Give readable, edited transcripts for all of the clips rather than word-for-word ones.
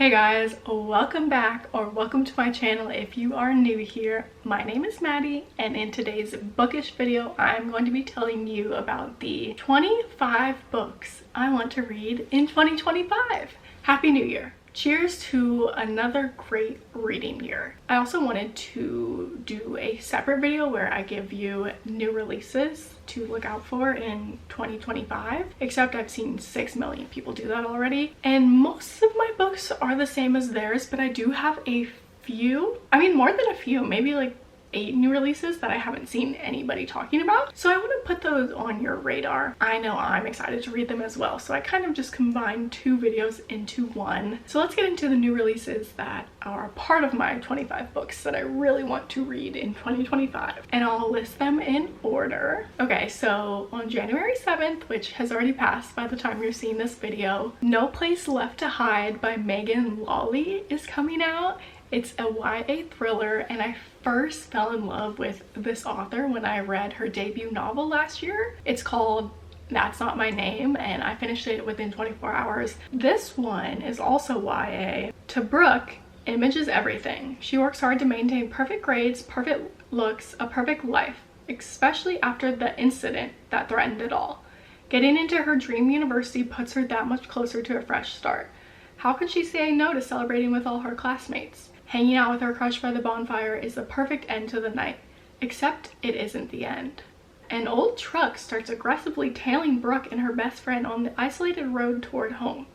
Hey guys, welcome back or welcome to my channel if you are new here. My name is Maddie and in today's bookish video I'm going to be telling you about the 25 books I want to read in 2025. Happy New Year! Cheers to another great reading year. I also wanted to do a separate video where I give you new releases to look out for in 2025, except I've seen 6 million people do that already. And most of my books are the same as theirs, but I do have a few, more than a few, maybe like 8 new releases that I haven't seen anybody talking about. So I want to put those on your radar. I know I'm excited to read them as well. So I kind of just combined 2 videos into one. So let's get into the new releases that are part of my 25 books that I really want to read in 2025. And I'll list them in order. Okay, so on January 7th, which has already passed by the time you're seeing this video, No Place Left to Hide by Megan Lawley is coming out. It's a YA thriller, and I first fell in love with this author when I read her debut novel last year. It's called That's Not My Name, and I finished it within 24 hours. This one is also YA. To Brooke, image is everything. She works hard to maintain perfect grades, perfect looks, a perfect life, especially after the incident that threatened it all. Getting into her dream university puts her that much closer to a fresh start. How could she say no to celebrating with all her classmates? Hanging out with her crush by the bonfire is the perfect end to the night, except it isn't the end. An old truck starts aggressively tailing Brooke and her best friend on the isolated road toward home.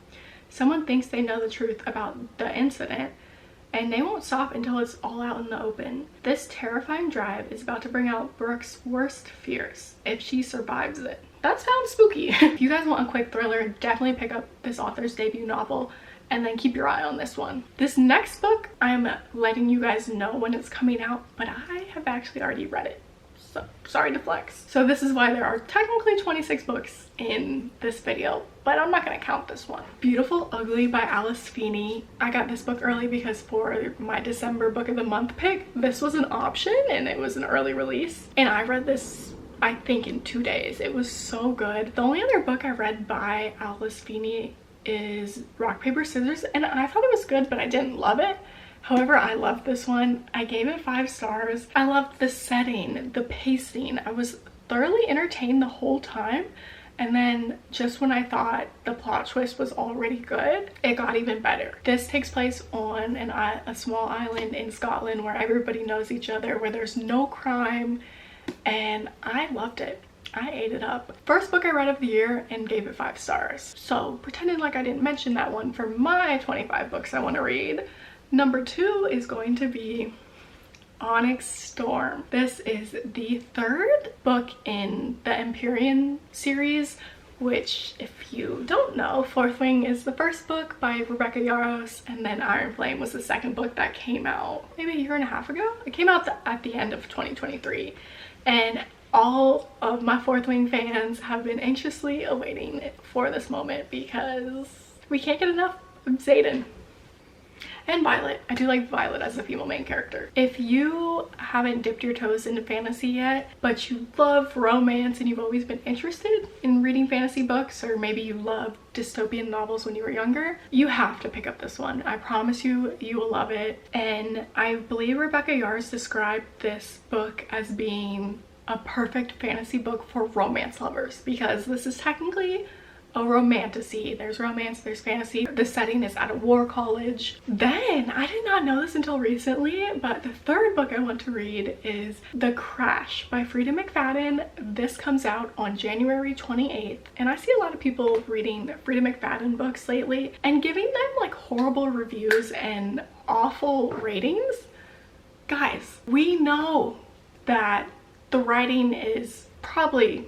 Someone thinks they know the truth about the incident, and they won't stop until it's all out in the open. This terrifying drive is about to bring out Brooke's worst fears, if she survives it. That sounds spooky. If you guys want a quick thriller, definitely pick up this author's debut novel and then keep your eye on this one. This next book, I'm letting you guys know when it's coming out, but I have actually already read it. So sorry to flex. So this is why there are technically 26 books in this video, but I'm not gonna count this one. Beautiful Ugly by Alice Feeney. I got this book early because for my December book of the month pick, this was an option and it was an early release. And I read this, I think, in 2 days. It was so good. The only other book I read by Alice Feeney is Rock, Paper, Scissors, and I thought it was good, but I didn't love it. However, I loved this one. I gave it 5 stars. I loved the setting, the pacing. I was thoroughly entertained the whole time. And then just when I thought the plot twist was already good, it got even better. This takes place on a small island in Scotland where everybody knows each other, where there's no crime, and I loved it. I ate it up. First book I read of the year and gave it 5 stars. So pretending like I didn't mention that one for my 25 books I want to read. Number 2 is going to be Onyx Storm. This is the 3rd book in the Empyrean series, which, if you don't know, Fourth Wing is the first book by Rebecca Yarros, and then Iron Flame was the 2nd book that came out maybe a year and a half ago. It came out at the end of 2023, and all of my Fourth Wing fans have been anxiously awaiting for this moment because we can't get enough of Xaden. And Violet. I do like Violet as a female main character. If you haven't dipped your toes into fantasy yet, but you love romance and you've always been interested in reading fantasy books, or maybe you loved dystopian novels when you were younger, you have to pick up this one. I promise you, you will love it. And I believe Rebecca Yarros described this book as being a perfect fantasy book for romance lovers, because this is technically a romantasy. There's romance, there's fantasy. The setting is at a war college. Then, I did not know this until recently, but the 3rd book I want to read is The Crash by Frida McFadden. This comes out on January 28th, and I see a lot of people reading Frida McFadden books lately and giving them like horrible reviews and awful ratings. Guys, we know that the writing is probably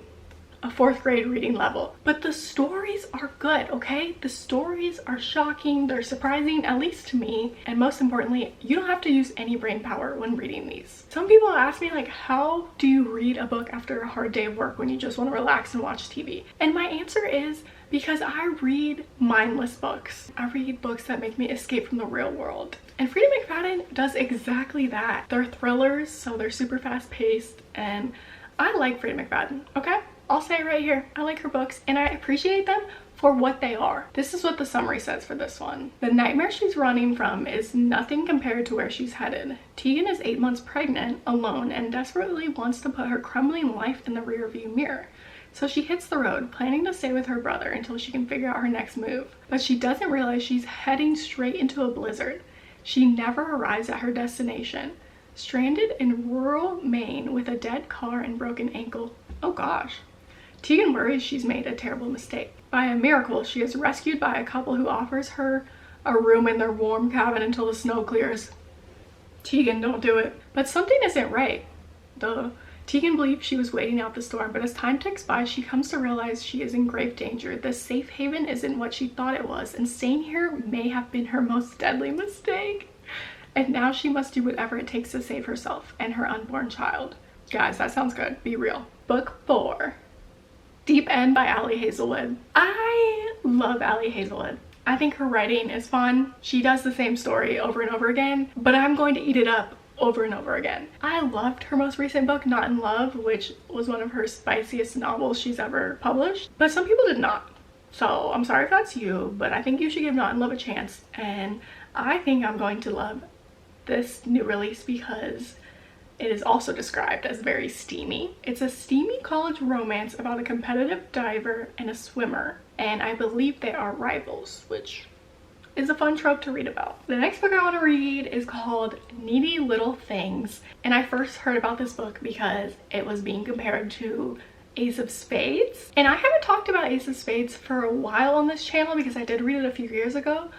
a 4th grade reading level, but the stories are good, okay? The stories are shocking, they're surprising, at least to me, and most importantly, you don't have to use any brain power when reading these. Some people ask me, like, how do you read a book after a hard day of work when you just want to relax and watch TV? And my answer is because I read mindless books. I read books that make me escape from the real world. And Frida McFadden does exactly that. They're thrillers, so they're super fast paced, and I like Frida McFadden, okay? I'll say it right here. I like her books and I appreciate them for what they are. This is what the summary says for this one. The nightmare she's running from is nothing compared to where she's headed. Tegan is 8 months pregnant, alone, and desperately wants to put her crumbling life in the rearview mirror. So she hits the road, planning to stay with her brother until she can figure out her next move. But she doesn't realize she's heading straight into a blizzard. She never arrives at her destination. Stranded in rural Maine with a dead car and broken ankle. Oh gosh. Tegan worries she's made a terrible mistake. By a miracle, she is rescued by a couple who offers her a room in their warm cabin until the snow clears. Tegan, don't do it. But something isn't right. Duh. Tegan believed she was waiting out the storm, but as time ticks by, she comes to realize she is in grave danger. This safe haven isn't what she thought it was, and staying here may have been her most deadly mistake. And now she must do whatever it takes to save herself and her unborn child. Guys, that sounds good. Be real. Book 4. Deep End by Ali Hazelwood. I love Ali Hazelwood. I think her writing is fun. She does the same story over and over again, but I'm going to eat it up over and over again. I loved her most recent book, Not in Love, which was one of her spiciest novels she's ever published, but some people did not. So I'm sorry if that's you, but I think you should give Not in Love a chance, and I think I'm going to love this new release because it is also described as very steamy. It's a steamy college romance about a competitive diver and a swimmer, and I believe they are rivals, which is a fun trope to read about. The next book I want to read is called Needy Little Things, and I first heard about this book because it was being compared to Ace of Spades, and I haven't talked about Ace of Spades for a while on this channel because I did read it a few years ago,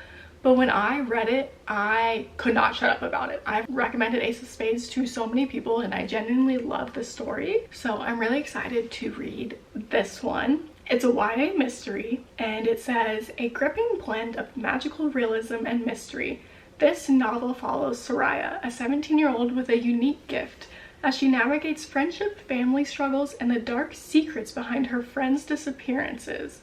but when I read it, I could not shut up about it. I've recommended Ace of Spades to so many people and I genuinely love the story, so I'm really excited to read this one. It's a YA mystery, and it says, a gripping blend of magical realism and mystery. This novel follows Soraya, a 17-year-old with a unique gift, as she navigates friendship, family struggles, and the dark secrets behind her friends' disappearances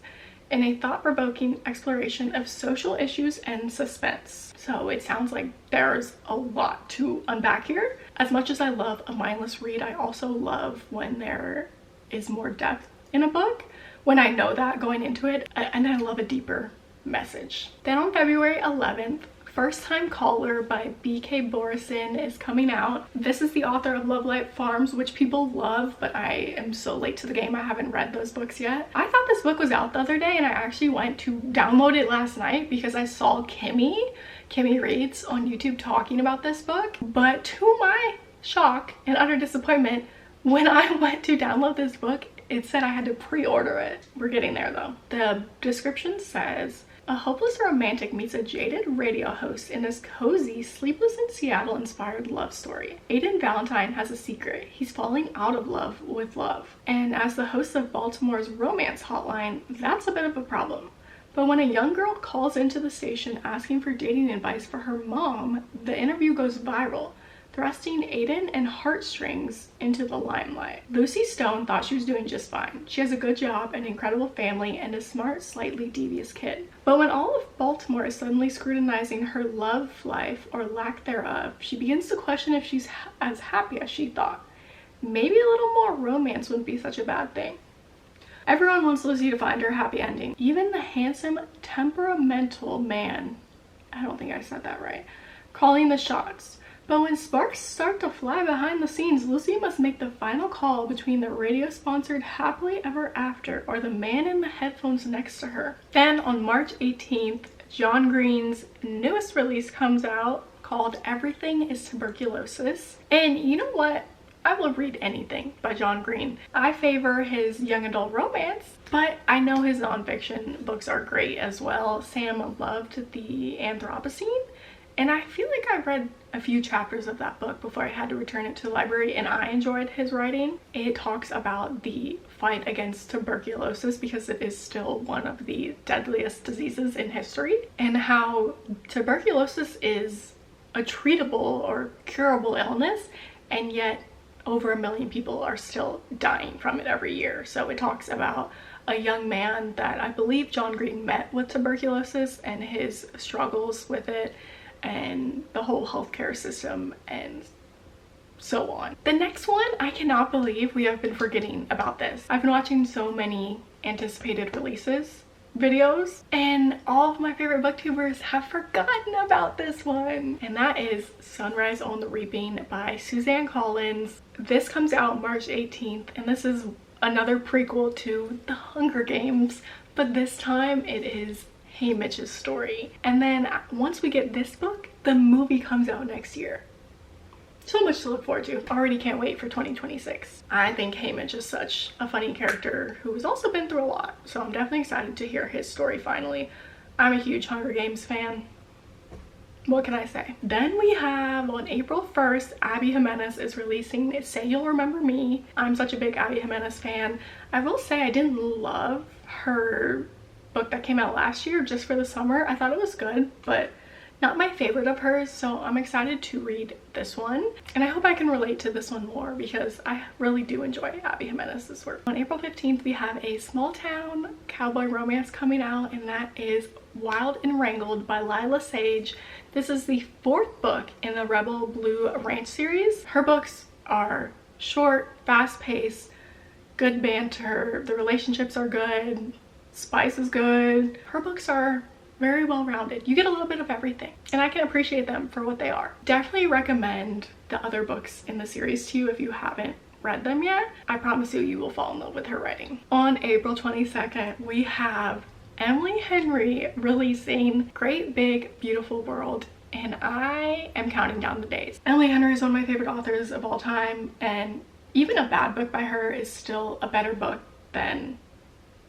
in a thought-provoking exploration of social issues and suspense. So it sounds like there's a lot to unpack here. As much as I love a mindless read, I also love when there is more depth in a book, when I know that going into it, and I love a deeper message. Then on February 11th, First Time Caller by B.K. Borison is coming out. This is the author of Love Light Farms, which people love, but I am so late to the game. I haven't read those books yet. I thought this book was out the other day, and I actually went to download it last night because I saw Kimmy Reads on YouTube talking about this book. But to my shock and utter disappointment, when I went to download this book, it said I had to pre-order it. We're getting there though. The description says, a hopeless romantic meets a jaded radio host in this cozy, Sleepless in Seattle inspired love story. Aiden Valentine has a secret. He's falling out of love with love. And as the host of Baltimore's romance hotline, that's a bit of a problem. But when a young girl calls into the station asking for dating advice for her mom, the interview goes viral, thrusting Aiden and heartstrings into the limelight. Lucy Stone thought she was doing just fine. She has a good job, an incredible family, and a smart, slightly devious kid. But when all of Baltimore is suddenly scrutinizing her love life, or lack thereof, she begins to question if she's as happy as she thought. Maybe a little more romance wouldn't be such a bad thing. Everyone wants Lucy to find her happy ending. Even the handsome, temperamental man, I don't think I said that right, calling the shots. But when sparks start to fly behind the scenes, Lucy must make the final call between the radio-sponsored Happily Ever After or the man in the headphones next to her. Then on March 18th, John Green's newest release comes out called Everything is Tuberculosis. And you know what? I will read anything by John Green. I favor his young adult romance, but I know his nonfiction books are great as well. Sam loved The Anthropocene, and I feel like I read a few chapters of that book before I had to return it to the library, and I enjoyed his writing. It talks about the fight against tuberculosis because it is still one of the deadliest diseases in history, and how tuberculosis is a treatable or curable illness, and yet over 1 million people are still dying from it every year. So it talks about a young man that I believe John Green met with tuberculosis and his struggles with it, and the whole healthcare system and so on. The next one, I cannot believe we have been forgetting about this. I've been watching so many anticipated releases videos, and all of my favorite booktubers have forgotten about this one, and that is Sunrise on the Reaping by Suzanne Collins. This comes out March 18th, and this is another prequel to The Hunger Games, but this time it is Haymitch's story. And then once we get this book, the movie comes out next year. So much to look forward to. Already can't wait for 2026. I think Haymitch is such a funny character who has also been through a lot, so I'm definitely excited to hear his story finally. I'm a huge Hunger Games fan. What can I say? Then we have on April 1st, Abby Jimenez is releasing Say You'll Remember Me. I'm such a big Abby Jimenez fan. I will say I didn't love her book that came out last year, Just for the Summer. I thought it was good, but not my favorite of hers, so I'm excited to read this one, and I hope I can relate to this one more because I really do enjoy Abby Jimenez's work. On April 15th, we have a small town cowboy romance coming out, and that is Wild and Wrangled by Lila Sage. This is the 4th book in the Rebel Blue Ranch series. Her books are short, fast-paced, good banter, the relationships are good, spice is good. Her books are very well-rounded. You get a little bit of everything, and I can appreciate them for what they are. Definitely recommend the other books in the series to you if you haven't read them yet. I promise you, you will fall in love with her writing. On April 22nd, we have Emily Henry releasing Great Big Beautiful World, and I am counting down the days. Emily Henry is one of my favorite authors of all time, and even a bad book by her is still a better book than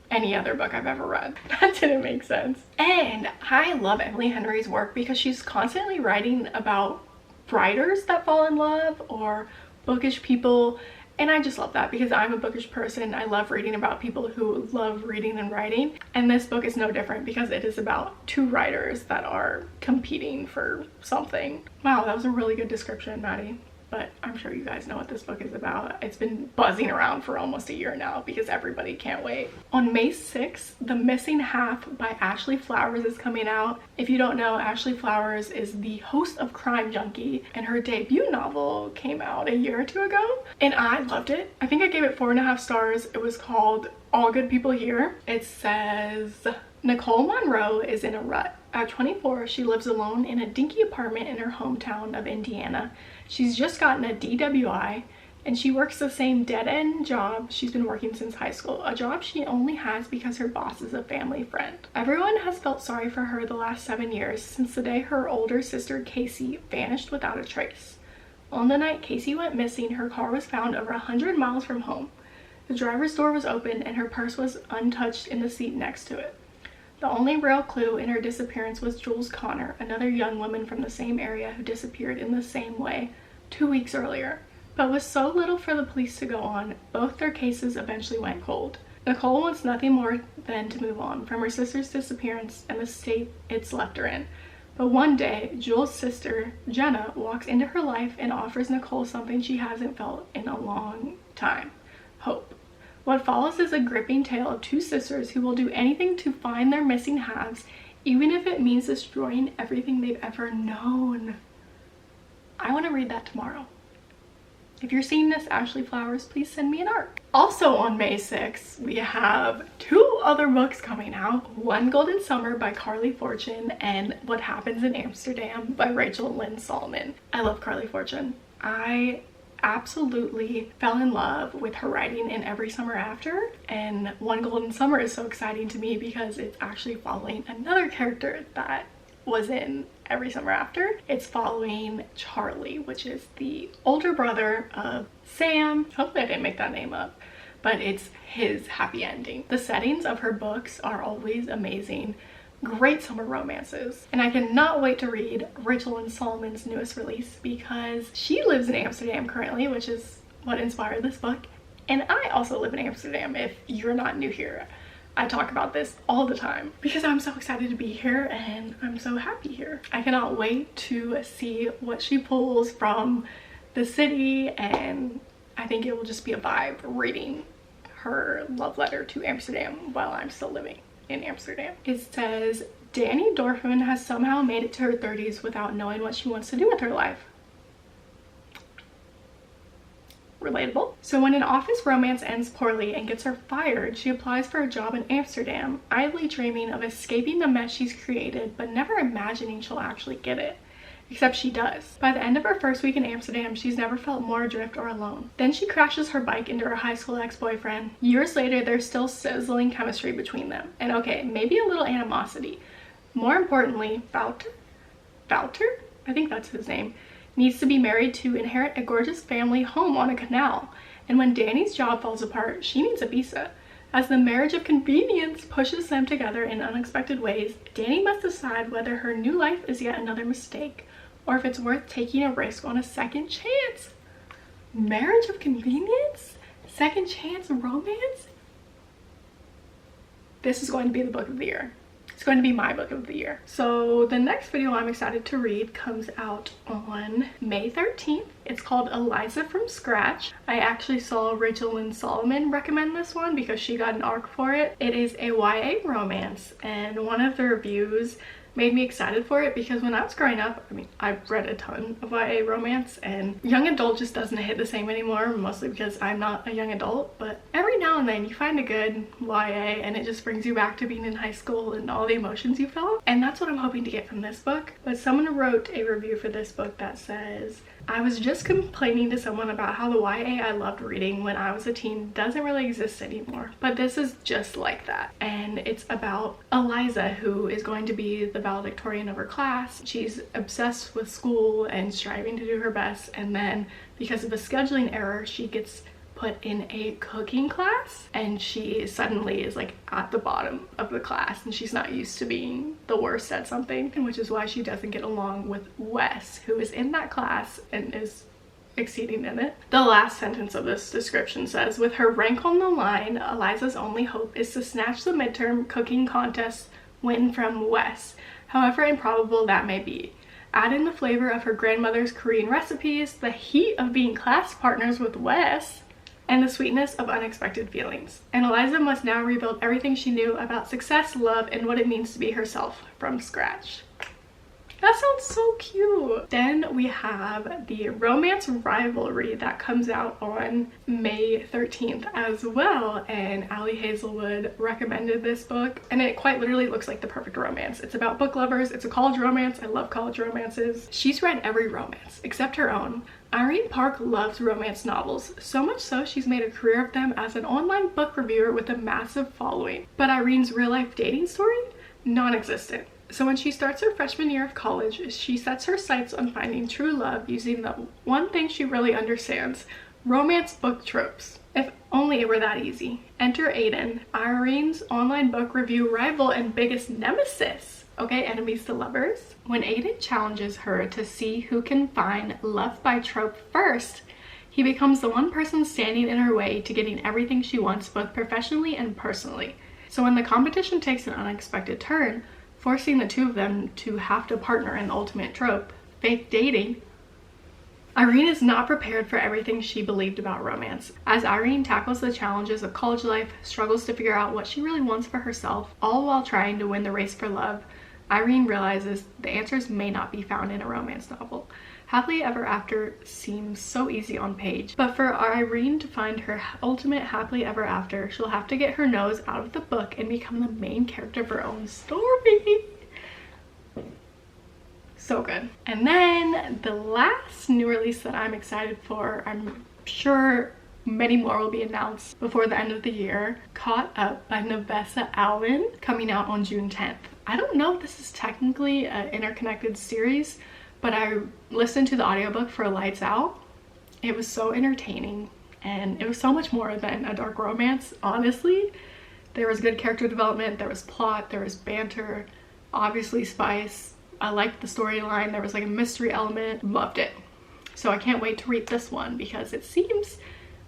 any other book I've ever read. That didn't make sense. And I love Emily Henry's work because she's constantly writing about writers that fall in love or bookish people, and I just love that because I'm a bookish person. I love reading about people who love reading and writing, and this book is no different because it is about 2 writers that are competing for something. Wow, that was a really good description, Maddie. But I'm sure you guys know what this book is about. It's been buzzing around for almost a year now because everybody can't wait. On May 6th, The Missing Half by Ashley Flowers is coming out. If you don't know, Ashley Flowers is the host of Crime Junkie, and her debut novel came out a year or 2 ago, and I loved it. I think I gave it 4.5 stars. It was called All Good People Here. It says, Nicole Monroe is in a rut. At 24, she lives alone in a dinky apartment in her hometown of Indiana. She's just gotten a DWI, and she works the same dead-end job she's been working since high school, a job she only has because her boss is a family friend. Everyone has felt sorry for her the last 7 years, since the day her older sister Casey vanished without a trace. On the night Casey went missing, her car was found over 100 miles from home. The driver's door was open and her purse was untouched in the seat next to it. The only real clue in her disappearance was Jules Connor, another young woman from the same area who disappeared in the same way 2 weeks earlier. But with so little for the police to go on, both their cases eventually went cold. Nicole wants nothing more than to move on from her sister's disappearance and the state it's left her in. But one day, Jules' sister, Jenna, walks into her life and offers Nicole something she hasn't felt in a long time: hope. What follows is a gripping tale of 2 sisters who will do anything to find their missing halves, even if it means destroying everything they've ever known. I want to read that tomorrow. If you're seeing this, Ashley Flowers, please send me an ARC. Also on May 6th, we have 2 other books coming out. One Golden Summer by Carly Fortune and What Happens in Amsterdam by Rachel Lynn Solomon. I love Carly Fortune. I absolutely fell in love with her writing in Every Summer After, and One Golden Summer is so exciting to me because it's actually following another character that was in Every Summer After. It's following Charlie, which is the older brother of Sam. Hopefully I didn't make that name up, but it's his happy ending. The settings of her books are always amazing. Great summer romances, and I cannot wait to read Rachel Lynn Solomon's newest release because she lives in Amsterdam currently, which is what inspired this book, and I also live in Amsterdam. If you're not new here, I talk about this all the time because I'm so excited to be here and I'm so happy here. I cannot wait to see what she pulls from the city, and I think it will just be a vibe reading her love letter to Amsterdam while I'm still living in Amsterdam. It says, Danny Dorfman has somehow made it to her 30s without knowing what she wants to do with her life. relatable. So when an office romance ends poorly and gets her fired, she applies for a job in Amsterdam, idly dreaming of escaping the mess she's created, but never imagining she'll actually get it. Except she does. By the end of her first week in Amsterdam, she's never felt more adrift or alone. Then she crashes her bike into her high school ex-boyfriend. Years later, there's still sizzling chemistry between them. And okay, maybe a little animosity. More importantly, Wouter? I think that's his name. Needs to be married to inherit a gorgeous family home on a canal. And when Danny's job falls apart, she needs a visa. As the marriage of convenience pushes them together in unexpected ways, Danny must decide whether her new life is yet another mistake, or if it's worth taking a risk on a second chance. Marriage of convenience? Second chance romance? This is going to be the book of the year. It's going to be my book of the year. So the next video I'm excited to read comes out on May 13th. It's called Eliza from Scratch. I actually saw Rachel Lynn Solomon recommend this one because she got an ARC for it. It is a YA romance, and one of the reviews made me excited for it because when I was growing up, I mean, I've read a ton of YA romance, and young adult just doesn't hit the same anymore, mostly because I'm not a young adult, but every now and then you find a good YA and it just brings you back to being in high school and all the emotions you felt, and that's what I'm hoping to get from this book. But someone wrote a review for this book that says, I was just complaining to someone about how the YA I loved reading when I was a teen doesn't really exist anymore, but this is just like that. And it's about Eliza, who is going to be the valedictorian of her class. She's obsessed with school and striving to do her best, and then because of a scheduling error, she gets put in a cooking class, and she suddenly is like at the bottom of the class, and she's not used to being the worst at something, which is why she doesn't get along with Wes, who is in that class and is exceeding in it. The last sentence of this description says, with her rank on the line, Eliza's only hope is to snatch the midterm cooking contest win from Wes, however improbable that may be. Add in the flavor of her grandmother's Korean recipes, the heat of being class partners with Wes, and the sweetness of unexpected feelings. And Eliza must now rebuild everything she knew about success, love, and what it means to be herself from scratch. That sounds so cute. Then we have the romance rivalry that comes out on May 13th as well, and Allie Hazelwood recommended this book, and it quite literally looks like the perfect romance. It's about book lovers. It's a college romance. I love college romances. She's read every romance except her own. Irene Park loves romance novels, so much so she's made a career of them as an online book reviewer with a massive following. But Irene's real-life dating story? Non-existent. So when she starts her freshman year of college, she sets her sights on finding true love using the one thing she really understands, romance book tropes. If only it were that easy. Enter Aiden, Irene's online book review rival and biggest nemesis. Okay, enemies to lovers. When Aiden challenges her to see who can find love by trope first, he becomes the one person standing in her way to getting everything she wants, both professionally and personally. So when the competition takes an unexpected turn, forcing the two of them to have to partner in the ultimate trope, fake dating, Irene is not prepared for everything she believed about romance. As Irene tackles the challenges of college life, struggles to figure out what she really wants for herself, all while trying to win the race for love, Irene realizes the answers may not be found in a romance novel. Happily Ever After seems so easy on page, but for Irene to find her ultimate happily ever after, she'll have to get her nose out of the book and become the main character of her own story. So good. And then the last new release that I'm excited for, I'm sure many more will be announced before the end of the year, Caught Up by Nevessa Alvin, coming out on June 10th. I don't know if this is technically an interconnected series, but I listened to the audiobook for Lights Out. It was so entertaining, and it was so much more than a dark romance, honestly. There was good character development, there was plot, there was banter, obviously spice. I liked the storyline, there was like a mystery element, loved it. So I can't wait to read this one because it seems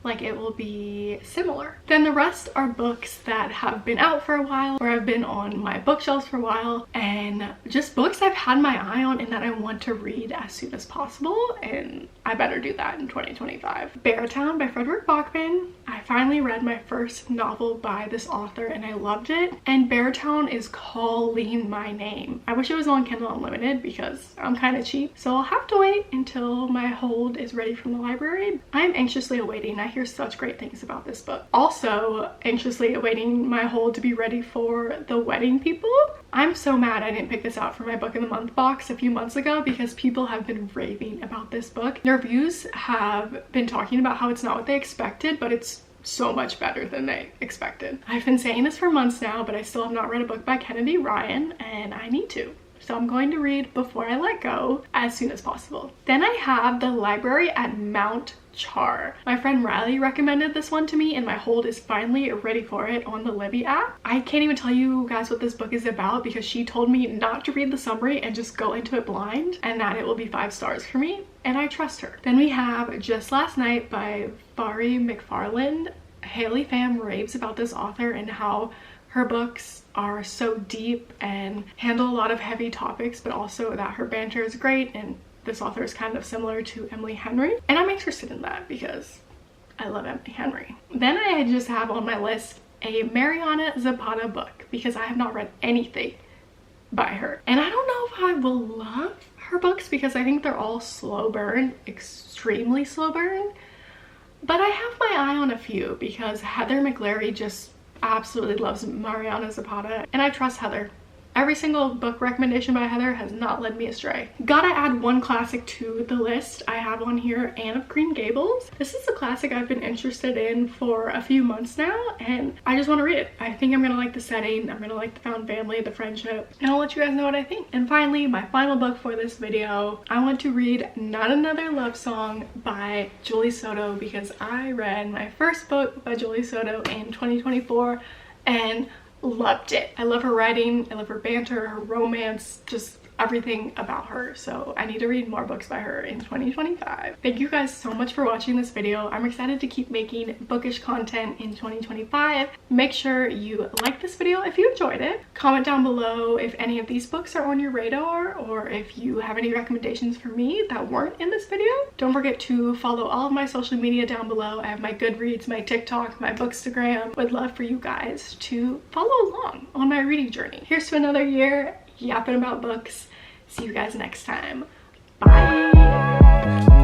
like it will be similar. Then the rest are books that have been out for a while or have been on my bookshelves for a while, and just books I've had my eye on and that I want to read as soon as possible, and I better do that in 2025. Beartown by Frederick Bachman. I finally read my first novel by this author and I loved it, and Beartown is calling my name. I wish it was on Kindle Unlimited because I'm kind of cheap, so I'll have to wait until my hold is ready from the library. I'm anxiously awaiting. I hear such great things about this book. Also anxiously awaiting my hold to be ready for The Wedding People. I'm so mad I didn't pick this out for my book of the month box a few months ago because people have been raving about this book. The reviews have been talking about how it's not what they expected, but it's so much better than they expected. I've been saying this for months now, but I still have not read a book by Kennedy Ryan, and I need to. So I'm going to read Before I Let Go as soon as possible. Then I have The Library at Mount Char. My friend Riley recommended this one to me and my hold is finally ready for it on the Libby app. I can't even tell you guys what this book is about because she told me not to read the summary and just go into it blind, and that it will be 5 stars for me, and I trust her. Then we have Just Last Night by Vari McFarland. Haley Pham raves about this author and how her books are so deep and handle a lot of heavy topics, but also that her banter is great, and this author is kind of similar to Emily Henry, and I'm interested in that because I love Emily Henry. Then I just have on my list a Mariana Zapata book because I have not read anything by her, and I don't know if I will love her books because I think they're all slow burn, extremely slow burn, but I have my eye on a few because Heather McLary just absolutely loves Mariana Zapata, and I trust Heather. Every single book recommendation by Heather has not led me astray. Gotta add one classic to the list. I have on here Anne of Green Gables. This is a classic I've been interested in for a few months now, and I just want to read it. I think I'm gonna like the setting, I'm gonna like the found family, the friendship, and I'll let you guys know what I think. And finally, my final book for this video, I want to read Not Another Love Song by Julie Soto because I read my first book by Julie Soto in 2024 and loved it. I love her writing, I love her banter, her romance, just everything about her. So I need to read more books by her in 2025. Thank you guys so much for watching this video. I'm excited to keep making bookish content in 2025. Make sure you like this video if you enjoyed it. Comment down below if any of these books are on your radar or if you have any recommendations for me that weren't in this video. Don't forget to follow all of my social media down below. I have my Goodreads, my TikTok, my Bookstagram. Would love for you guys to follow along on my reading journey. Here's to another year yapping about books. See you guys next time. Bye.